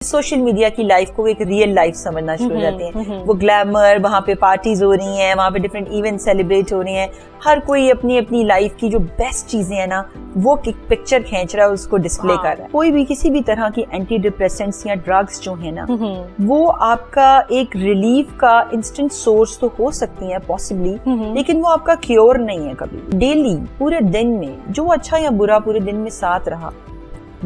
Social media کی life کو ایک ریئل لائف سمجھنا شروع ہو جاتے ہیں. وہ گلیمر, وہاں پہ پارٹیز ہو رہی ہیں, وہاں پہ ڈفرینٹ ایونٹ سیلیبریٹ ہو رہے ہیں, ہر کوئی اپنی اپنی لائف کی جو بیسٹ چیزیں ہیں نا وہ پکچر کھینچ رہا ہے, اس کو ڈسپلے کر رہا ہے. کوئی بھی کسی بھی طرح کی اینٹی ڈپریسنٹس یا ڈرگس جو ہیں نا وہ آپ کا ایک ریلیف کا انسٹنٹ سورس تو ہو سکتی ہیں پاسبلی, لیکن وہ آپ کا کیور نہیں ہے. کبھی ڈیلی پورے دن میں جو اچھا یا برا پورے دن میں ساتھ رہا,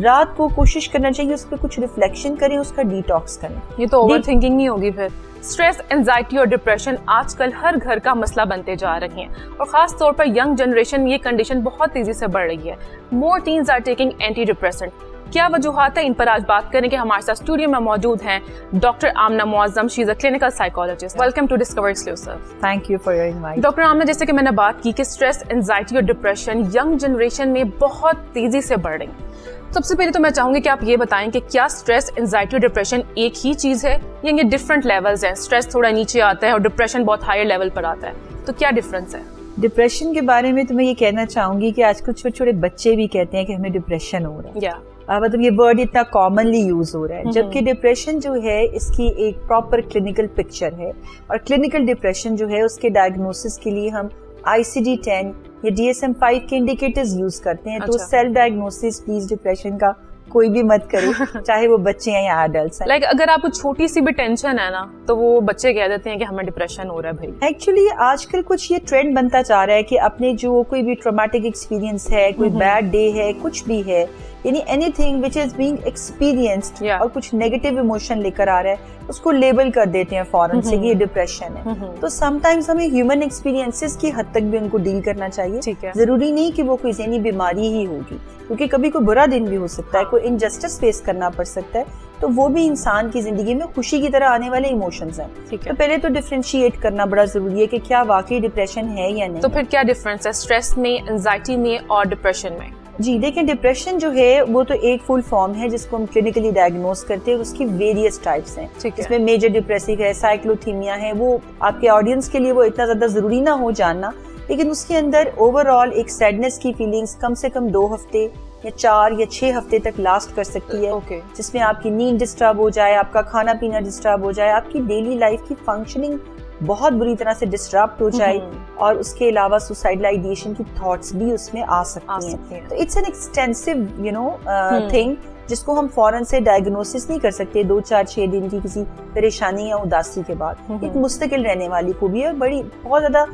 رات کو کوشش کرنا چاہیے اس پہ کچھ ریفلیکشن کریں, اس کا ڈیٹاکس کریں. یہ تو اوور تھنکنگ نہیں ہوگی پھر. اسٹریس, اینزائٹی اور ڈپریشن آج کل ہر گھر کا مسئلہ بنتے جا رہے ہیں, اور خاص طور پر ینگ جنریشن میں یہ کنڈیشن بہت تیزی سے بڑھ رہی ہے. More teens are taking antidepressant. کیا وجوہات ہیں, ان پر آج بات کریں کہ ہمارے ساتھ اسٹوڈیو میں موجود ہیں doctor Amna Moazzam. She is a clinical psychologist. Welcome to Discover Exclusive. Thank you for your invite. Doctor Amna, جیسے کہ میں نے بات کی کہ اسٹریس, اینزائٹی اور ڈپریشن ینگ جنریشن میں بہت تیزی سے بڑھ رہی ہیں. سب سے پہلے تو میں چاہوں گی کہ آپ یہ بتائیں کہ کیا اسٹریس, اینزائٹی اور ڈپریشن ایک ہی چیز ہے یا یہ ڈفرینٹ لیولز ہیں؟ اسٹریس تھوڑا نیچے آتا ہے اور ڈپریشن بہت ہائر لیول پر آتا ہے, تو کیا ڈفرینس ہے؟ ڈپریشن کے بارے میں تو میں یہ کہنا چاہوں گی کہ آج کل چھوٹے چھوٹے بچے بھی کہتے ہیں کہ ہمیں ڈپریشن ہو رہا ہے. مطلب یہ ورڈ اتنا کامنلی یوز ہو رہا ہے, جبکہ ڈپریشن جو ہے اس کی ایک پراپر کلینکل پکچر ہے, اور کلینکل ڈپریشن جو ہے اس کے ڈائگنوسس کے لیے ہم ICD-10 یا DSM-5 کے انڈیکیٹرز یوز کرتے ہیں. تو سیلف ڈائگنوسس پلیز ڈپریشن کا کوئی بھی مت کرے, چاہے وہ بچے ہیں یا ایڈلٹس ہیں. لائک اگر آپ کو چھوٹی سی بھی ٹینشن ہے نا تو وہ بچے کہہ دیتے ہیں کہ ہمیں ڈپریشن ہو رہا ہے. بھائی ایکچولی آج کل کچھ یہ ٹرینڈ بنتا جا رہا ہے کہ اپنے جو کوئی بھی ٹرامیٹک ایکسپیرینس ہے, کوئی بیڈ ڈے ہے, کچھ بھی ہے, یعنی any thing which is being experienced اور کچھ نیگیٹو ایموشن لے کر آ رہا ہے, اس کو لیبل کر دیتے ہیں فوراً سے کہ یہ ڈپریشن ہے. تو سم ٹائمز ہمیں ہیومن ایکسپیرینسز کی حد تک بھی ان کو ڈیل کرنا چاہیے. ضروری نہیں کہ وہ کوئی ذہنی بیماری ہی ہوگی, کیونکہ کبھی کوئی برا دن بھی ہو سکتا ہے, کوئی انجسٹس فیس کرنا پڑ سکتا ہے, تو وہ بھی انسان کی زندگی میں خوشی کی طرح آنے والے ایموشنز ہیں. تو پہلے تو ڈفرینشیٹ کرنا بڑا ضروری ہے کہ کیا واقعی ڈپریشن ہے یا نہیں. تو پھر کیا ڈفرینس ہے اسٹریس میں, انزائٹی میں اور ڈپریشن میں؟ جی دیکھیں, ڈپریشن جو ہے وہ تو ایک فل فارم ہے جس کو ہم کلینکلی ڈائگنوز کرتے ہیں, اور اس کی ویریس ٹائپس ہیں. اس میں میجر ڈپریسو ہے, سائیکلوتھیمیا ہے. وہ آپ کے آڈینس کے لیے وہ اتنا زیادہ ضروری نہ ہو جاننا, لیکن اس کے اندر اوور آل ایک سیڈنس کی فیلنگس کم سے کم 2 ہفتے یا 4 یا 6 ہفتے تک لاسٹ کر سکتی ہے, جس میں آپ کی نیند ڈسٹرب ہو جائے, آپ کا کھانا پینا ڈسٹرب ہو جائے, آپ کی ڈیلی لائف کی فنکشننگ بہت بری طرح سے ڈسٹرپٹ ہو جائے, اور اس کے علاوہ سوسائڈل آئیڈیشن کی تھاٹس بھی اس میں آ سکتی ہیں. تو اٹس این ایکسٹینسو تھنگ جس کو ہم فوراً سے ڈائگنوسس نہیں کر سکتے 2 4 6 دن کی کسی پریشانی یا اداسی کے بعد. ایک مستقل رہنے والی خوبی ہے, بڑی بہت زیادہ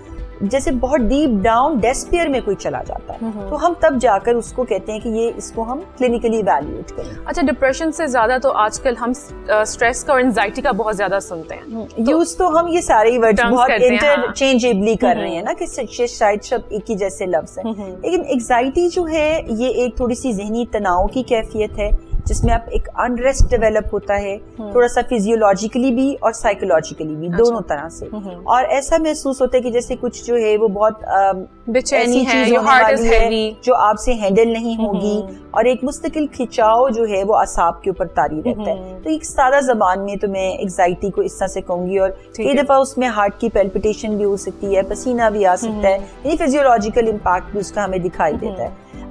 جیسے بہت ڈیپ ڈاؤن ڈیسپیئر میں کوئی چلا جاتا ہے, تو ہم تب جا کر اس کو کہتے ہیں کہ یہ اس کو ہم کلینکلی ایویلویٹ کریں. اچھا, ڈپریشن سے زیادہ تو آج کل ہم اسٹریس کا اور انزائٹی کا بہت زیادہ سنتے ہیں. یوز تو ہم یہ سارے ورڈ بہت انٹرچینجبلی کر رہے ہیں نا, کہ شاید سب ایک ہی جیسے لفظ ہیں, لیکن انگزائٹی جو ہے یہ ایک تھوڑی سی ذہنی تناؤ کی کیفیت ہے, جس میں آپ ایک انریسٹ ڈیولپ ہوتا ہے, تھوڑا سا فزیولوجیکلی بھی اور سائیکولوجیکلی بھی, دونوں طرح سے. اور ایسا محسوس ہوتا ہے کہ جیسے کچھ جو ہے وہ بہت بےچینی ہے جو آپ سے ہینڈل نہیں ہوگی, اور ایک مستقل کھچاؤ جو ہے وہ اعصاب کے اوپر طاری رہتا ہے. تو ایک سادہ زبان میں تو میں انگزائٹی کو اس طرح سے کہوں گی, اور کئی دفعہ اس میں ہارٹ کی پیلپٹیشن بھی ہو سکتی ہے, پسینہ بھی آ سکتا ہے, یعنی فزیولوجیکل امپیکٹ بھی اس کا ہمیں دکھائی دیتا ہے.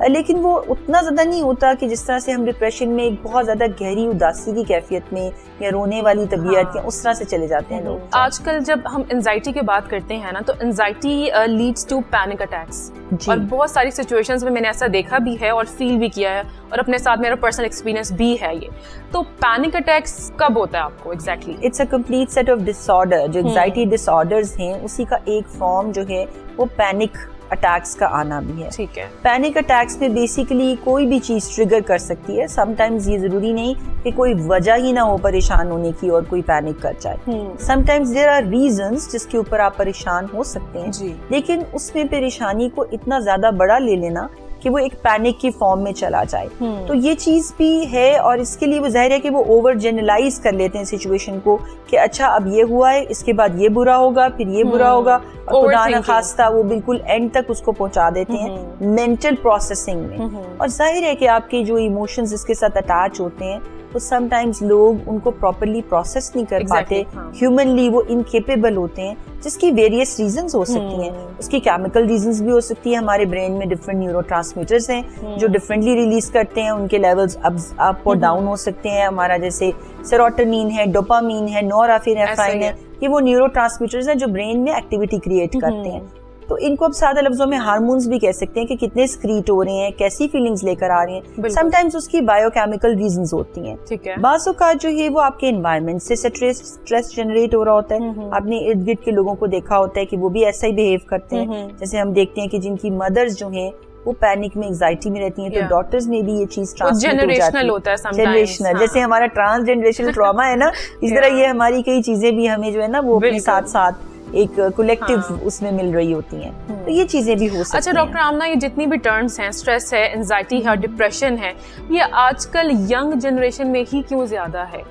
لیکن وہ اتنا زیادہ نہیں ہوتا کہ جس طرح سے ہم ڈپریشن میں ایک بہت زیادہ گہری اداسی کی کیفیت میں یا رونے والی طبیعت یا اس طرح سے چلے جاتے ہیں لوگ. آج کل جب ہم انزائٹی کی بات کرتے ہیں نا, تو anxiety leads to panic attacks, اور بہت ساری سچویشنز میں نے ایسا دیکھا بھی ہے اور فیل بھی کیا ہے, اور اپنے ساتھ میرا پرسنل ایکسپیرینس بھی ہے یہ. تو پینک اٹیکس کب ہوتا ہے آپ کو exactly? It's a complete set of disorder. جو انزائٹی ڈس آرڈرز ہیں اسی کا ایک فارم جو ہے وہ پینک اٹیکس کا آنا بھی ہے. ٹھیک ہے. پینک اٹیکس میں بیسیکلی کوئی بھی چیز ٹریگر کر سکتی ہے. سم ٹائمز یہ ضروری نہیں کہ کوئی وجہ ہی نہ ہو پریشان ہونے کی اور کوئی پینک کر جائے. Sometimes there are reasons جس کے اوپر آپ پریشان ہو سکتے ہیں, لیکن اس میں پریشانی کو اتنا زیادہ بڑا لے لینا کہ وہ ایک پینک کی فارم میں چلا جائے, تو یہ چیز بھی ہے. اور اس کے لیے وہ ظاہر ہے کہ وہ اوور جنرلائز کر لیتے ہیں سچویشن کو, کہ اچھا اب یہ ہوا ہے, اس کے بعد یہ برا ہوگا, پھر یہ برا ہوگا, اور خدا نخواستہ وہ بالکل اینڈ تک اس کو پہنچا دیتے ہیں مینٹل پروسیسنگ میں. اور ظاہر ہے کہ آپ کے جو ایموشنز اس کے ساتھ اٹیچ ہوتے ہیں تو سم ٹائمز لوگ ان کو پراپرلی پروسیس نہیں کر پاتے, ہیومنلی وہ انکیپیبل ہوتے ہیں, جس کی ویریس ریزنز ہو سکتی ہیں. اس کی کیمیکل ریزنز بھی ہو سکتی ہیں, ہمارے برین میں ڈفرینٹ نیورو ٹرانسمیٹرز ہیں جو ڈفرینٹلی ریلیز کرتے ہیں, ان کے لیولز اپ اور ڈاؤن ہو سکتے ہیں. ہمارا جیسے سیروٹونین ہے, ڈوپامین ہے, نورافینفرائن ہے, یہ وہ نیورو ٹرانسمیٹرز ہیں جو برین میں ایکٹیویٹی کریٹ کرتے ہیں. تو ان کو اب سادہ لفظوں میں ہارمونز بھی کہہ سکتے ہیں کہ کتنے سکریٹ ہو رہے ہیں, کیسی فیلنگز لے کر آ رہے ہیں. سم ٹائمز اس کی بایو کیمیکل ریزنز ہوتی ہیں. بعض اوقات جو ہے وہ آپ کے انوائرمنٹ سے اسٹریس جنریٹ ہو رہا ہوتا ہے. آپ نے ارد گرد کے لوگوں کو دیکھا ہوتا ہے کہ وہ بھی ایسا ہی بہیو کرتے ہیں. جیسے ہم دیکھتے ہیں کہ جن کی مدرز جو ہیں وہ پینک میں انگزائٹی میں رہتی ہیں, تو ڈاٹرز میں بھی یہ چیز ٹرانسمٹ ہو جاتی ہے. جنریشنل, جیسے ہمارا ٹرانس جنریشنل ٹراما ہے نا, اس طرح یہ ہماری کئی چیزیں بھی ہمیں جو ہے نا وہ اپنے ساتھ ساتھ ایک کولیکٹیو اس میں مل رہی ہوتی ہیں. تو یہ چیزیں بھی ہو سکتی ہیں. اچھا ڈاکٹر آمنہ, یہ جتنی بھی ٹرمز ہیں, اسٹریس ہے, انزائٹی ہے, ڈپریشن ہے, یہ آج کل ینگ جنریشن میں ہی کیوں زیادہ ہے؟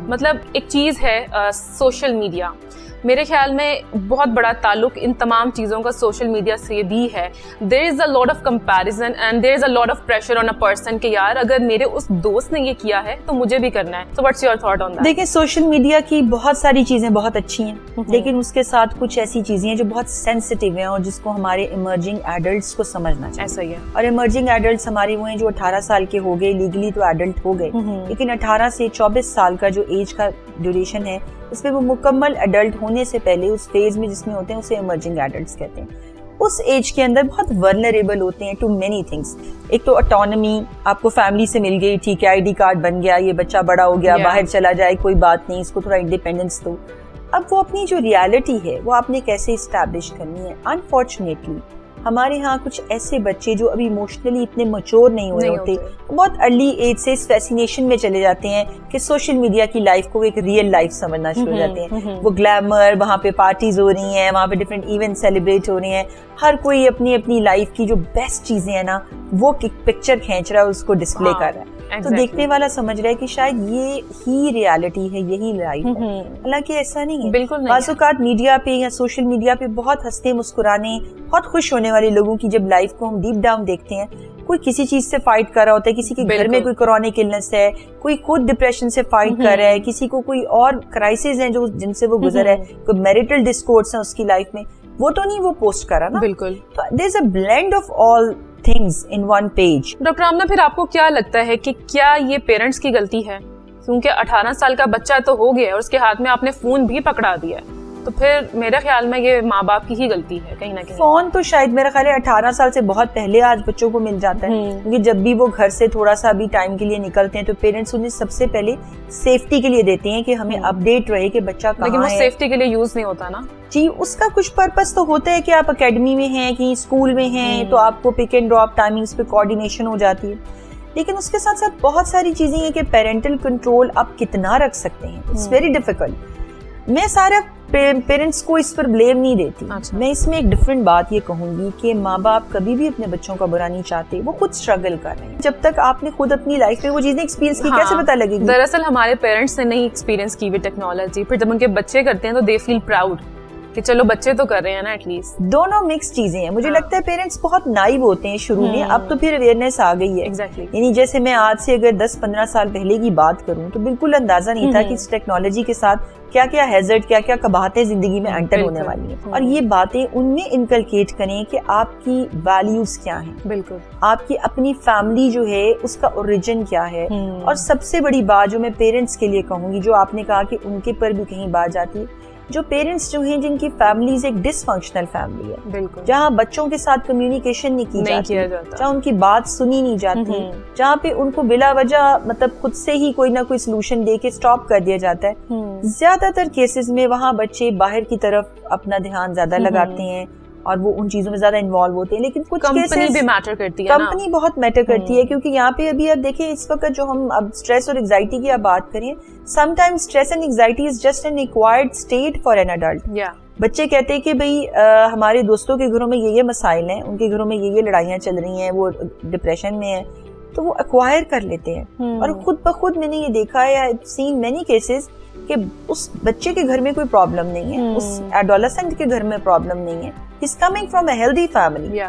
مطلب ایک چیز ہے سوشل میڈیا, میرے خیال میں بہت بڑا تعلق ان تمام چیزوں کا سوشل میڈیا سے بھی ہے. There is a lot of comparison and there is a lot of pressure on a person کہ یار اگر میرے اس دوست نے یہ کیا ہے تو مجھے بھی کرنا ہے. So what's your thought on that? دیکھیں, سوشل میڈیا کی بہت ساری چیزیں بہت اچھی ہیں, لیکن اس کے ساتھ کچھ ایسی چیزیں ہیں جو بہت سینسٹیو ہیں اور جس کو ہمارے ایمرجنگ ایڈلٹس کو سمجھنا چاہیے. ایسا ہی ہے. اور ایمرجنگ ایڈلٹس ہمارے وہ ہیں جو 18 سال کے ہو گئے, لیگلی تو ایڈلٹ ہو گئے, لیکن 18 سے 24 سال کا جو ایج کا ڈیوریشن ہے اس میں وہ مکمل ایڈلٹ ہونے سے پہلے اس فیز میں جس میں ہوتے ہیں اسے ایمرجنگ ایڈلٹس کہتے ہیں. اس ایج کے اندر بہت ورنریبل ہوتے ہیں ٹو مینی تھنگس. ایک تو اٹانومی, آپ کو فیملی سے مل گئی, ٹھیک ہے, آئی ڈی کارڈ بن گیا, یہ بچہ بڑا ہو گیا, باہر چلا جائے, کوئی بات نہیں, اس کو تھوڑا انڈیپینڈنس دو. اب وہ اپنی جو ریالٹی ہے وہ آپ نے کیسے اسٹیبلش کرنی ہے. انفارچونیٹلی ہمارے ہاں کچھ ایسے بچے جو ابھی ایموشنلی اتنے میچور نہیں ہوئے ہوتے, بہت ارلی ایج سے اس فیسینیشن میں چلے جاتے ہیں کہ سوشل میڈیا کی لائف کو ایک ریئل لائف سمجھنا شروع ہو جاتے ہیں. وہ گلیمر, وہاں پہ پارٹیز ہو رہی ہیں, وہاں پہ ڈفرینٹ ایونٹ سیلیبریٹ ہو رہے ہیں, ہر کوئی اپنی اپنی لائف کی جو بیسٹ چیزیں ہیں نا وہ پکچر کھینچ رہا ہے, اس کو ڈسپلے کر رہا ہے. تو دیکھنے والا سمجھ رہا ہے کہ شاید یہ ہی ریالٹی ہے, یہی لائف ہے, حالانکہ ایسا نہیں ہے. بالکل. بعض اوقات میڈیا پہ یا سوشل میڈیا پہ بہت ہنستے مسکرانے, بہت خوش ہونے والے لوگوں کی جب لائف کو ہم ڈیپ ڈاؤن دیکھتے ہیں, کوئی کسی چیز سے فائٹ کر رہا ہوتا ہے, کسی کے گھر میں کوئی کرونک النس ہے, کوئی خود ڈپریشن سے فائٹ کر رہا ہے, کسی کو کوئی اور کرائسس ہیں جو جن سے وہ گزر ہے, کوئی میریٹل ڈسکورڈس ہیں اس کی لائف میں, وہ تو نہیں وہ پوسٹ کرا نا. بالکل. تو there is a blend of all things in one page. Doctor Amna, پھر آپ کو کیا لگتا ہے کہ کیا یہ پیرنٹس کی غلطی ہے؟ کیونکہ 18 سال کا بچہ تو ہو گیا اور اس کے ہاتھ میں آپ نے فون بھی پکڑا دیا ہے, تو پھر میرے خیال میں یہ ماں باپ کی ہی غلطی ہے کہیں نہ کہیں. فون تو شاید میرا خیال ہے 18 سال سے بہت پہلے آج بچوں کو مل جاتا ہے, کیونکہ جب بھی وہ گھر سے تھوڑا سا بھی ٹائم کے لیے نکلتے ہیں تو پیرنٹس انہیں سب سے پہلے سیفٹی کے لیے دیتے ہیں کہ ہمیں اپڈیٹ رہے کہ بچہ کہاں ہے. لیکن وہ سیفٹی کے لیے یوز نہیں ہوتا نا. جی, اس کا کچھ پرپس تو ہوتا ہے کہ آپ اکیڈمی میں ہیں, کہیں اسکول میں ہیں, تو آپ کو پک اینڈ ڈراپ ٹائمنگز پہ کوآرڈینیشن ہو جاتی ہے. لیکن اس کے ساتھ ساتھ بہت ساری چیزیں ہیں کہ پیرنٹل کنٹرول آپ کتنا رکھ سکتے ہیں, اٹس ویری ڈیفیکلٹ. میں سارا پیرنٹس کو اس پر بلیم نہیں دیتی. میں اس میں ایک ڈفرینٹ بات یہ کہوں گی کہ ماں باپ کبھی بھی اپنے بچوں کا برا نہیں چاہتے, وہ خود اسٹرگل کر رہے ہیں. جب تک آپ نے خود اپنی لائف میں وہ چیزیں ایکسپیرینس کی, کیسے پتہ لگے گی؟ دراصل ہمارے پیرنٹس نے نہیں ایکسپیرینس کی ہوئی ٹیکنالوجی, پھر جب ان کے بچے کرتے ہیں تو دے فیل پراؤڈ کہ چلو بچے تو کر رہے ہیں نا ایٹ لیسٹ. دونوں مکس چیزیں ہیں. مجھے لگتا ہے پیرنٹس بہت نائب ہوتے ہیں شروع میں, اب تو پھر اویئرنیس آ گئی ہے. یعنی جیسے میں آج سے اگر 10-15 سال پہلے کی بات کروں تو بالکل اندازہ نہیں تھا کہ اس ٹیکنالوجی کے ساتھ کیا کیا ہیزرڈ, کیا کیا قباحتیں زندگی میں انٹر ہونے والی ہیں, اور یہ باتیں ان میں انکلکیٹ کریں کہ آپ کی ویلیوز کیا ہیں. بالکل. آپ کی اپنی فیملی جو ہے اس کا اوریجن کیا ہے. اور سب سے بڑی بات جو میں پیرنٹس کے لیے کہوں گی, جو آپ نے کہا کہ ان کے پر بھی کہیں بات جاتی ہے, جو پیرنٹس جو ہیں جن کی فیملیز ایک ڈس فنکشنل فیملی ہے, بالکل, جہاں بچوں کے ساتھ کمیونیکیشن نہیں کی جاتی, جہاں ان کی بات سنی نہیں جاتی, جہاں پہ ان کو بلا وجہ مطلب خود سے ہی کوئی نہ کوئی سلوشن دے کے سٹاپ کر دیا جاتا ہے. زیادہ تر کیسز میں وہاں بچے باہر کی طرف اپنا دھیان زیادہ لگاتے ہیں اور وہ ان چیزوں میں زیادہ انوالو ہوتے ہیں. لیکن کچھ کمپنی بھی میٹر کرتی ہے, کمپنی بہت میٹر کرتی ہے, کیونکہ یہاں پہ ابھی آپ دیکھیں اس وقت جو ہم اب اسٹریس اور انگزائٹی کی آپ بات کریں, some time stress and anxiety is just an acquired state for an adult. بچے کہتے ہیں کہ بھائی ہمارے دوستوں کے گھروں میں یہ مسائل ہیں, ان کے گھروں میں یہ لڑائیاں چل رہی ہیں, وہ ڈپریشن میں ہیں, تو وہ ایکوائر کر لیتے ہیں. اور خود بخود میں نے یہ دیکھا ہے, I have seen many cases کہ اس بچے کے گھر میں کوئی پرابلم نہیں ہے, اس ایڈولسنٹ کے گھر میں پرابلم نہیں ہے, he's coming from a healthy family,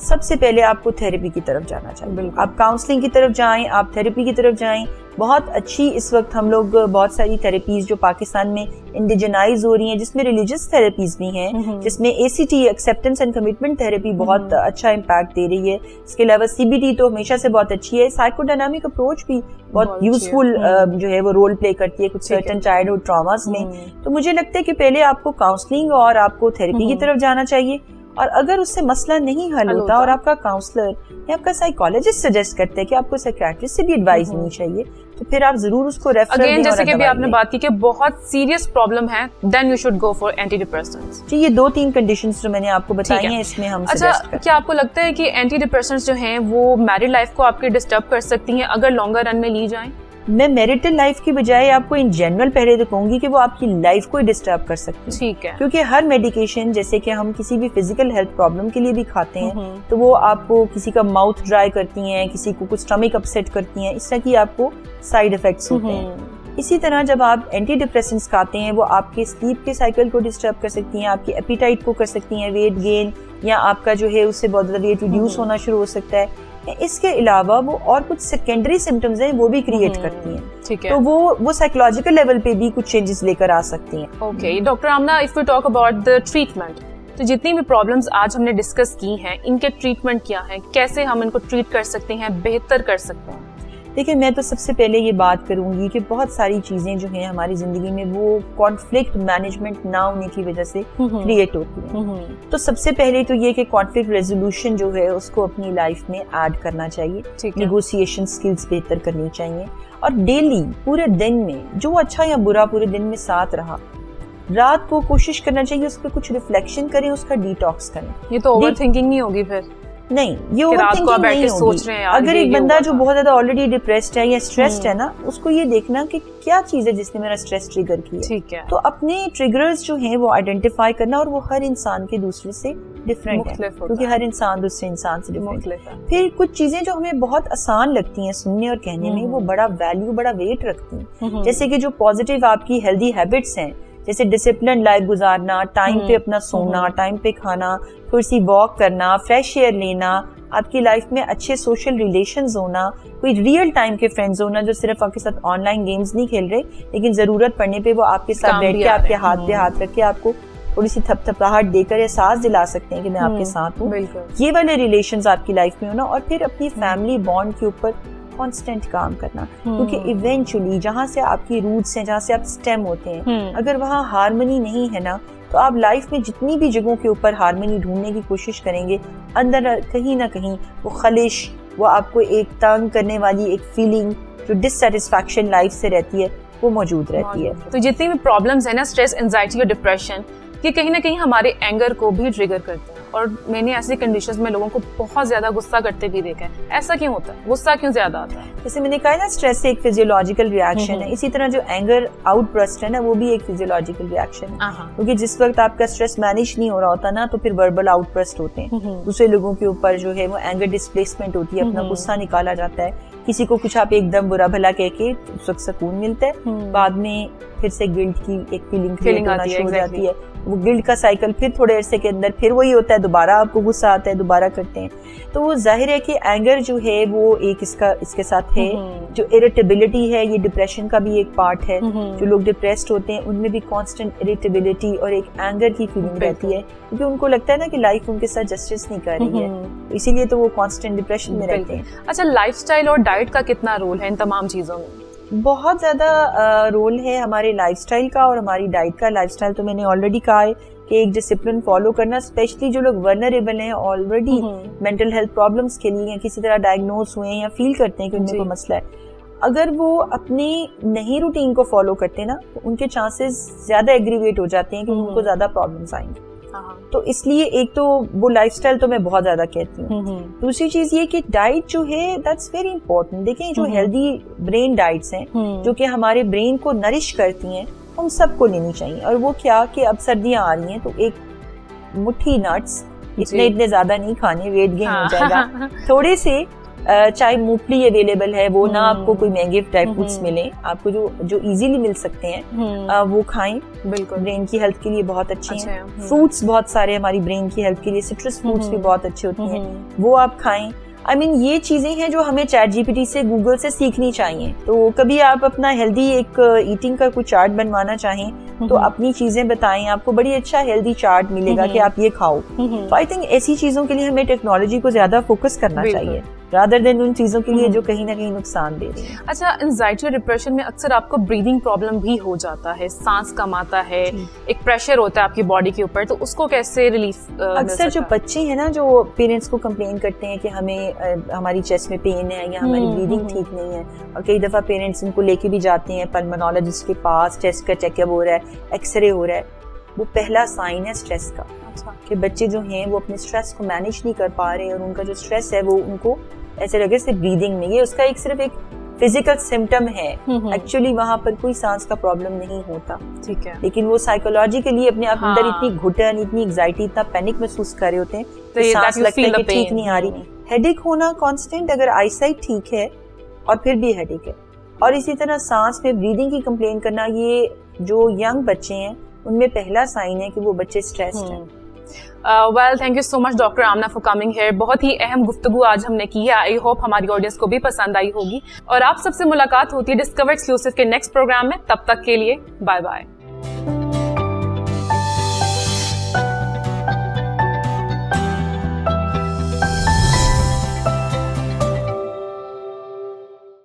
سب سے پہلے آپ کو تھیراپی کی طرف جانا چاہیے. آپ کاؤنسلنگ کی طرف جائیں, آپ تھیراپی کی طرف جائیں. بہت اچھی اس وقت ہم لوگ بہت ساری تھیراپیز جو پاکستان میں انڈیجنائز ہو رہی ہیں, جس میں ریلیجیس تھیراپیز بھی ہیں, جس میں ACT acceptance and commitment therapy بہت اچھا امپیکٹ دے رہی ہے. اس کے علاوہ CBT تو ہمیشہ سے بہت اچھی ہے. سائیکو ڈائنامک اپروچ بھی بہت یوزفل جو ہے وہ رول پلے کرتی ہے کچھ سرٹن چائلڈہڈ ٹراماز میں. تو مجھے لگتا ہے کہ پہلے آپ کو کاؤنسلنگ اور آپ کو تھیراپی کی طرف جانا چاہیے, اور اگر اس سے مسئلہ نہیں حل ہوتا اور آپ کا کاؤنسلر یا آپ کا سائیکالوجسٹ سجیسٹ کرتے ہیں کہ آپ کو سائیکیٹرسٹ سے بھی ایڈوائز لینی چاہیے, تو پھر آپ ضرور اس کو ریفر کریں. جیسے کہ بھی آپ نے بات کی کہ بہت سیریس پرابلم ہے, then you should go for antidepressants. جی, یہ 2-3 کنڈیشنز جو میں نے آپ کو بتائی ہیں اس میں ہم سجیسٹ کریں. کیا آپ کو لگتا ہے کہ اینٹی ڈپریسنٹس جو ہیں وہ میرڈ لائف کو آپ کے ڈسٹرب کر سکتی ہیں اگر لانگر رن میں لی جائیں؟ میں میریٹل لائف کی بجائے آپ کو ان جنرل پہلے تو کہوں گی کہ وہ آپ کی لائف کو ڈسٹرب کر سکتی ہے. ٹھیک ہے. کیونکہ ہر میڈیکیشن جیسے کہ ہم کسی بھی فزیکل ہیلتھ پرابلم کے لیے بھی کھاتے ہیں تو وہ آپ کو کسی کا ماؤتھ ڈرائی کرتی ہیں, کسی کو کچھ اسٹمک اپسیٹ کرتی ہیں, اس طرح کی آپ کو سائیڈ افیکٹس ہوتے ہیں. اسی طرح جب آپ اینٹی ڈپریسنٹس کھاتے ہیں وہ آپ کے سلیپ کے سائیکل کو ڈسٹرب کر سکتی ہیں, آپ کی ایپیٹائٹ کو کر سکتی ہیں, ویٹ گین یا آپ کا جو ہے اس سے بہت زیادہ ویٹ ریڈیوس ہونا شروع ہو سکتا ہے. اس کے علاوہ وہ اور کچھ سیکنڈری سمپٹمز ہیں وہ بھی کریٹ کرتی ہیں, تو وہ سائیکولوجیکل لیول پہ بھی کچھ چینجز لے کر آ سکتی ہیں. Okay doctor Amna, if we talk about the treatment, تو جتنی بھی پرابلمز آج ہم نے ڈسکس کی ہیں ان کے ٹریٹمنٹ کیا ہیں, کیسے ہم ان کو ٹریٹ کر سکتے ہیں, بہتر کر سکتے ہیں؟ دیکھیں, میں تو سب سے پہلے یہ بات کروں گی کہ بہت ساری چیزیں جو ہیں ہماری زندگی میں وہ کانفلکٹ مینجمنٹ نہ ہونے کی وجہ سے کریٹ ہوتی ہیں. تو سب سے پہلے تو یہ کہ کانفلکٹ ریزولوشن جو ہے اس کو اپنی لائف میں ایڈ کرنا چاہیے, نیگوسیشن سکلز بہتر کرنی چاہیے, اور ڈیلی پورے دن میں جو اچھا یا برا پورے دن میں ساتھ رہا, رات کو کوشش کرنا چاہیے اس پہ کچھ ریفلیکشن کریں, اس کا ڈیٹاکس کریں. یہ تو اوور تھنکنگ نہیں ہوگی پھر؟ نہیں, یہ اوور تھنکنگ نہیں ہوگی. اگر ایک بندہ جو بہت زیادہ آلریڈی ڈپریسڈ ہے یا اسٹریسڈ ہے نا, اس کو یہ دیکھنا کہ کیا چیز ہے جس نے میرا اسٹریس ٹریگر کیا, تو اپنے ٹریگرز جو ہیں وہ آئیڈینٹیفائی کرنا, اور وہ ہر انسان کے دوسرے سے ڈفرینٹ ہے کیونکہ ہر انسان دوسرے انسان سے ڈفرینٹ ہے. پھر کچھ چیزیں جو ہمیں بہت آسان لگتی ہیں سننے اور کہنے میں وہ بڑا ویلیو, بڑا ویٹ رکھتی ہیں. جیسے کہ جو پازیٹیو آپ کی ہیلدی ہیبٹس ہیں, جیسے ڈسپلن لائف گزارنا, ٹائم پہ اپنا سونا, ٹائم پہ کھانا, تھوڑی سی واک کرنا, فریش ایئر لینا, آپ کی لائف میں اچھے سوشل ریلیشنز ہونا, کوئی ریئل ٹائم کے فرینڈز ہونا جو صرف آپ کے ساتھ آن لائن گیمز نہیں کھیل رہے لیکن ضرورت پڑنے پہ وہ آپ کے ساتھ بیٹھ کے آپ کے ہاتھ پہ ہاتھ رکھ کے آپ کو تھوڑی سی تھپ تھپاہٹ دے کر احساس دلا سکتے ہیں کہ میں آپ کے ساتھ ہوں. یہ والے ریلیشنز آپ کی لائف میں ہونا, اور پھر اپنی فیملی بانڈ کے اوپر کانسٹنٹ کام کرنا, کیونکہ ایونچولی جہاں سے آپ کی روٹس ہیں, جہاں سے آپ اسٹیم ہوتے ہیں, اگر وہاں ہارمنی نہیں ہے نا تو آپ لائف میں جتنی بھی جگہوں کے اوپر ہارمنی ڈھونڈنے کی کوشش کریں گے, اندر کہیں نہ کہیں وہ خلش, وہ آپ کو ایک تنگ کرنے والی ایک فیلنگ جو ڈسسیٹسفیکشن لائف سے رہتی ہے وہ موجود رہتی ہے. تو جتنی بھی پرابلمز ہیں نا, اسٹریس, انزائٹی اور ڈپریشن, یہ کہیں نہ کہیں ہمارے اینگر کو بھی ٹریگر کرتے ہیں, اور میں نے ایسی کنڈیشنز میں لوگوں کو بہت زیادہ غصہ کرتے بھی دیکھا ہے. ایسا کیوں ہوتا ہے, غصہ کیوں زیادہ آتا ہے؟ جیسے میں نے کہا نا, اسٹریس ایک فزیولوجیکل ریئیکشن ہے, اسی طرح جو اینگر آؤٹ برسٹ ہے نا وہ بھی ایک فزیولوجیکل ریئیکشن ہے, کیونکہ جس وقت آپ کا اسٹریس مینیج نہیں ہو رہا ہوتا نا تو پھر وربل آؤٹ برسٹ ہوتے ہیں, دوسرے لوگوں کے اوپر جو ہے وہ اینگر ڈسپلیسمنٹ ہوتی ہے, اپنا غصہ نکالا جاتا ہے. کسی کو کچھ آپ ایک دم برا بھلا کہہ کے اس وقت سکون ملتا ہے, بعد میں پھر سے گلٹ کی ایک فیلنگ ہونا شروع ہو جاتی ہے. وہ گلٹ کا سائیکل پھر تھوڑے عرصے کے اندر پھر وہی ہوتا ہے, دوبارہ آپ کو غصہ آتا ہے, دوبارہ کرتے ہیں. تو وہ ظاہر ہے کہ اینگر جو ہے وہ ایک اس کے ساتھ ہے. جو اریٹیبلٹی ہے یہ ڈپریشن کا بھی ایک پارٹ ہے. جو لوگ ڈپریسڈ ہوتے ہیں ان میں بھی کانسٹنٹ اریٹیبلٹی اور ایک اینگر کی فیلنگ رہتی ہے, کیونکہ ان کو لگتا ہے نا کہ لائف ان کے ساتھ جسٹس نہیں کر رہی ہے, اسی لیے تو وہ کانسٹنٹ ڈپریشن میں رہتے ہیں. اچھا, لائف اسٹائل اور ڈائٹ کا کتنا رول ہے ان تمام چیزوں میں؟ بہت زیادہ رول ہے ہمارے لائف اسٹائل کا اور ہماری ڈائٹ کا. لائف اسٹائل تو میں نے آلریڈی کہا ہے کہ ایک ڈسپلن فالو کرنا, اسپیشلی جو لوگ ورنریبل ہیں, آلریڈی مینٹل ہیلتھ پرابلمس کے لیے کسی طرح ڈائگنوز ہوئے ہیں یا فیل کرتے ہیں کہ ان میں کوئی مسئلہ ہے, اگر وہ اپنی نہیں روٹین کو فالو کرتے نا تو ان کے چانسز زیادہ ایگریویٹ ہو جاتے ہیں کہ ان کو زیادہ پرابلمس آئیں گے. تو اس لیے ایک تو وہ لائف اسٹائل تو میں بہت زیادہ کہتی ہوں. دوسری چیز یہ کہ ڈائٹ جو ہے دیٹس ویری امپورٹنٹ. دیکھیں جو ہیلدی برین ڈائٹس ہیں جو کہ ہمارے برین کو نرش کرتی ہیں ہم سب کو لینی چاہیے. اور وہ کیا کہ اب سردیاں آ رہی ہیں تو ایک مٹھی نٹس, اتنے زیادہ نہیں کھانے, ویٹ گین ہو جائے گا. تھوڑے سے چاہے موفلی اویلیبل ہے وہ نہ آپ کو کوئی مہنگے ڈرائی فروٹس ملیں, آپ کو جو ایزیلی مل سکتے ہیں وہ کھائیں, بالکل برین کی ہیلتھ کے لیے بہت اچھے ہیں. فروٹس بہت سارے ہماری برین کی ہیلتھ کے لیے, سٹرس فروٹس بھی بہت اچھے ہوتے ہیں, وہ آپ کھائیں. یہ چیزیں ہیں جو ہمیں چیٹ جی پی ٹی سے, گوگل سے سیکھنی چاہیے. تو کبھی آپ اپنا ہیلدی ایک ایٹنگ کا کوئی چارٹ بنوانا چاہیں تو اپنی چیزیں بتائیں, آپ کو بڑی اچھا ہیلدی چارٹ ملے گا کہ آپ یہ کھاؤ. تو آئی تھنک ایسی چیزوں کے لیے ہمیں ٹیکنالوجی کو زیادہ فوکس کرنا چاہیے رادر دین ان چیزوں کے لیے جو کہیں نہ کہیں نقصان دے رہی ہیں. اچھا, انزائٹی اور ڈپریشن میں اکثر آپ کو بریدنگ پرابلم بھی ہو جاتا ہے, سانس کم آتا ہے, ایک پریشر ہوتا ہے آپ کی باڈی کے اوپر, تو اس کو کیسے ریلیف؟ اکثر جو بچے ہیں نا جو پیرنٹس کو کمپلین کرتے ہیں کہ ہمیں ہماری چیسٹ میں پین ہے یا ہماری بریدنگ ٹھیک نہیں ہے, اور کئی دفعہ پیرنٹس ان کو لے کے بھی جاتے ہیں پلمونالوجسٹ کے پاس, چیسٹ کا چیک اپ ہو رہا ہے, ایکس رے ہو رہا ہے, وہ پہلا سائن ہے اسٹریس کا کہ بچے جو ہیں وہ اپنے اسٹریس کو مینیج نہیں کر پا رہے, اور ان کا جو اسٹریس ہے وہ ان کو ایسے لگے سے بریدنگ میں, یہ اس کا صرف ایک فزیکل سمٹم ہے, ایکچولی وہاں پر کوئی سانس کا پرابلم نہیں ہوتا. ٹھیک ہے, لیکن وہ سائیکولوجیکلی اپنے آپ اندر اتنی گھٹن, اتنی انگزائٹی, اتنا پینک محسوس کر رہے ہوتے ہیں کہ سانس لگتا ہے کہ ٹھیک نہیں آ رہی. ہیڈ ایک ہونا کانسٹنٹ, اگر آئی سائٹ ٹھیک ہے اور پھر بھی ہیڈ ایک ہے, اور اسی طرح سانس میں بریدنگ کی کمپلین کرنا, یہ جو ینگ بچے ہیں ان میں پہلا سائن ہے کہ وہ بچے اسٹریسڈ ہیں. Well thank you so much doctor Amna for coming here. بہت ہی اہم گفتگو آج ہم نے کی ہے, آئی ہوپ ہماری آڈینس کو بھی پسند آئی ہوگی, اور آپ سب سے ملاقات ہوتی ہے ڈسکور ایکسکلوسیو کے نیکسٹ پروگرام میں. تب تک کے لیے بائے بائے.